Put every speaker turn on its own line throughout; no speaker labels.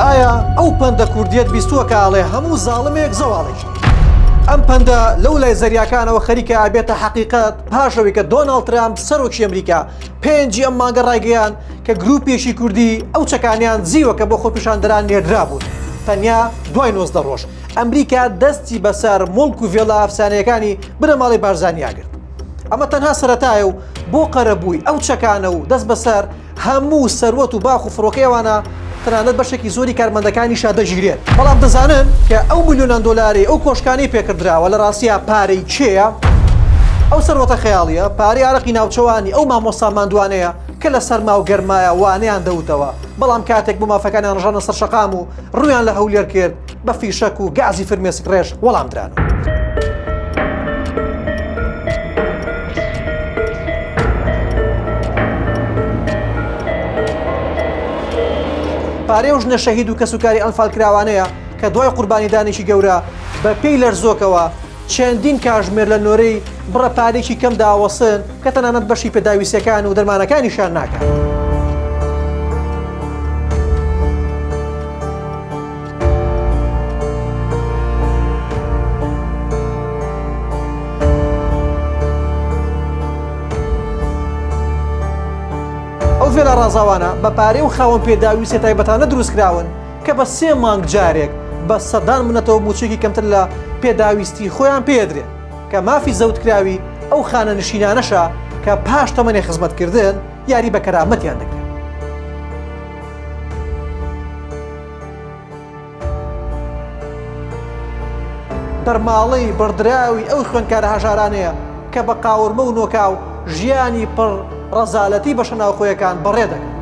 ئایا ئەو پەندە کوردیەت بیستووە کە ئاڵێ هەموو زاڵمێک زەواڵێکی ئەم پەندە لەو لای زەریاکانەوە خەریکە ئابێتە حەقیقەت پاشەوەی کە دۆناڵد ترامپ سەرۆکی ئەمریکا پێنجی ئەم مانگە ڕایگەیان کە گروپێکی کوردی ئەو چەکانیان زیوە کە بۆ خۆپیشاندەران نێردرا بوون تەنیا دوای 90 ڕۆژ ئەمریکا دەستی بەسەر مڵک و vێڵە ئەفسانەیەکانی بنەماڵی بارزانیاگرت ئەمە تەنها سەرەتایە و بۆ قەرەبووی ئەو چەکانە و دەست بەسەر هەموو سەروەت و باخ و فڕۆکەیەوانە تەنانەت بەشێکی زۆری کارمەندەکانیشا دەژیرێت بەڵام دەزانن کە ئەو ملیۆنان دۆلاری ئەو کۆشکانەی پێکردراوە لە ڕاستیە پارەی کێیە ئەو سەروەتە خەیاڵیە پارەی ئارەقی ناوچەوانی ئەو مامۆستا ماندوانەیە کە لە سەرما و گەرمایە وانەیان دەوتەوە بەڵام کاتێک بۆ مافەکانیان ڕژانە سەر شەقام و ڕویان لە هەولێر کرد بە فیشەک و گازی فرمێسک ڕێژ وەڵام دران پارەی ئەو ژنە شەهید و کەسوکاری ئەنفال کراوانەیە کە دوای قوربانیدانێکی گەورە بە پێی لەرزۆکەوە چەندین کاژمێر لە نۆرەی بڕە پارێکی کەم داوەسن کە تەنانەت بەشی پێداویستەکان و دەرمانەکانیشان ناکات. ئەو فێرە ڕازاوانە بە پارەی و خاوەن پێداویستە تایبەتانە دروستکراون کە بە 3 مانگ جارێک بە سەدان منەتەوە موچێکی کەمتر لە پێداویستی خۆیان پێدرێت کە مافی زەوتکراوی ئەو خانە نشینانەشە کە پاش تەمەنی خزمەتکردن یاری بە کەرامەتیان دەکرێت. دەرماڵەی بڕدراوی ئەو خوێنکارە هەژارانەیە کە بە قاورمە و نۆکاو ژیانی پڕ ڕەزالەتی بە شەناوخۆیەکان بەڕێ دەکەن.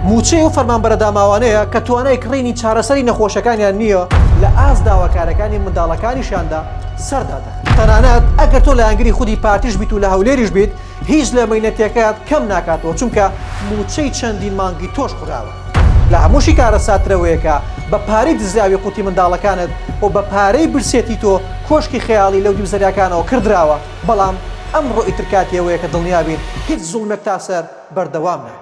موچەی و فەرمانبەرە داماوانەیە کە توانای کڕینی چارەسەری نەخۆشەکانیان نییە لە ئاز داواکارەکانی منداڵەکانیشاندا سەردا دەکەن. تەنانەت ئەگەر تۆ لە ئەنگری خودی پارتیش بیت و لە هەولێریش بیت هیچ لە مەینەتێکات کەم ناکاتەوە چونکە موچەی چەندین مانگی تۆش خوراوە. لە هەمووشی کارە ساترەوەیەکە بە پارەی دزراوی قوتی منداڵەکانت و بە پارەی برسێتی تۆ کۆشکی خەیاڵی لەو دیوزەریاکانەوە کردراوە بەڵام ئەمڕۆ ئیترکاتیەوەیە کە دڵنیابین هیچ زوڵمێک تاسەر بەردەوام نێت.